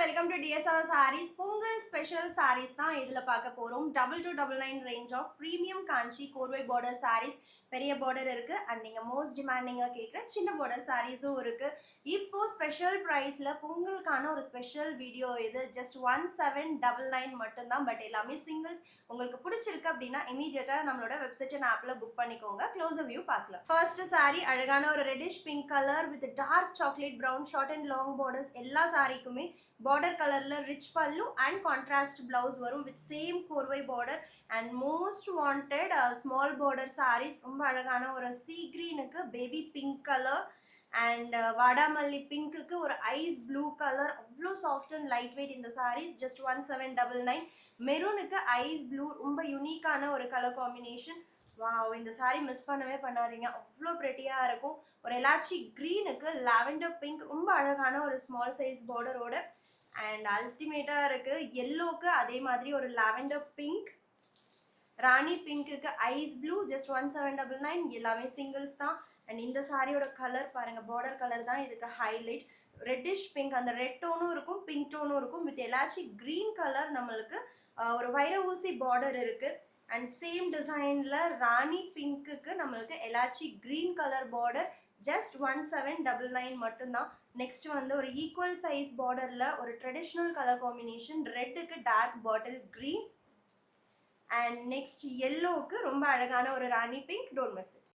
welcome to DSR Sarees. Pongal special sarees தான் இதுல பார்க்க போறோம். 2299 range of premium kanchi korvai border sarees. பெரிய border இருக்கு and நீங்க most demanding-ஆ கேக்குற சின்ன border sarees-உம் இருக்கு. இப்போ ஸ்பெஷல் பிரைஸ்ல பொங்கலுக்கான ஒரு ஸ்பெஷல் வீடியோ இது. just 1799 மட்டும் தான். பட் எல்லாமே சிங்கிள்ஸ். உங்களுக்கு பிடிச்சிருக்கு அப்படின்னா இமிடியேட்டா நம்மளோட வெப்சைட் அண்ட் ஆப்ல புக் பண்ணிக்கோங்க. க்ளோசர் வியூ பார்க்கலாம். ஃபர்ஸ்ட் saree அழகான ஒரு reddish pink colour with dark chocolate brown short and long borders. எல்லா சாரிக்குமே பார்டர் கலர்ல rich pallu and contrast blouse வரும் with same korvai border and most wanted small border sarees. ரொம்ப அழகான ஒரு சீ கிரீனுக்கு பேபி பிங்க் கலர் அண்ட் வாடாமல்லி பிங்க்குக்கு ஒரு ஐஸ் ப்ளூ கலர். அவ்வளோ சாஃப்ட் அண்ட் லைட் வெயிட் இந்த sarees. just 1799. மெரூனுக்கு ஐஸ் ப்ளூ ரொம்ப யூனிக்கான ஒரு கலர் காம்பினேஷன். வாவ், இந்த சாரி மிஸ் பண்ணவே பண்ணாதீங்க, அவ்வளோ ப்ரெட்டியாக இருக்கும். ஒரு எலாச்சி க்ரீனுக்கு லாவெண்டர் பிங்க் ரொம்ப அழகான ஒரு ஸ்மால் சைஸ் பார்டரோட அண்ட் அல்டிமேட்டாக இருக்குது. எல்லோக்கு அதே மாதிரி ஒரு லாவெண்டர் பிங்க், ராணி பிங்க்குக்கு ஐஸ் ப்ளூ. just 1799. எல்லாமே சிங்கிள்ஸ் தான். அண்ட் இந்த சாரியோட கலர் பாருங்கள், பார்டர் கலர் தான் இதுக்கு ஹைலைட். ரெட்டிஷ் பிங்க், அந்த ரெட் டோனும் இருக்கும் பிங்க் டோனும் இருக்கும் வித் எலாச்சி க்ரீன் கலர். நம்மளுக்கு ஒரு வைர ஊசி பார்டர் இருக்குது அண்ட் சேம் டிசைனில் ராணி பிங்க்குக்கு நம்மளுக்கு elaichi green colour border. just 1799 மட்டும்தான். நெக்ஸ்ட் வந்து ஒரு ஈக்குவல் சைஸ் பார்டரில் ஒரு ட்ரெடிஷ்னல் கலர் காம்பினேஷன். ரெட்டுக்கு dark bottle green and next எல்லோவுக்கு ரொம்ப அழகான ஒரு rani pink. Don't miss it.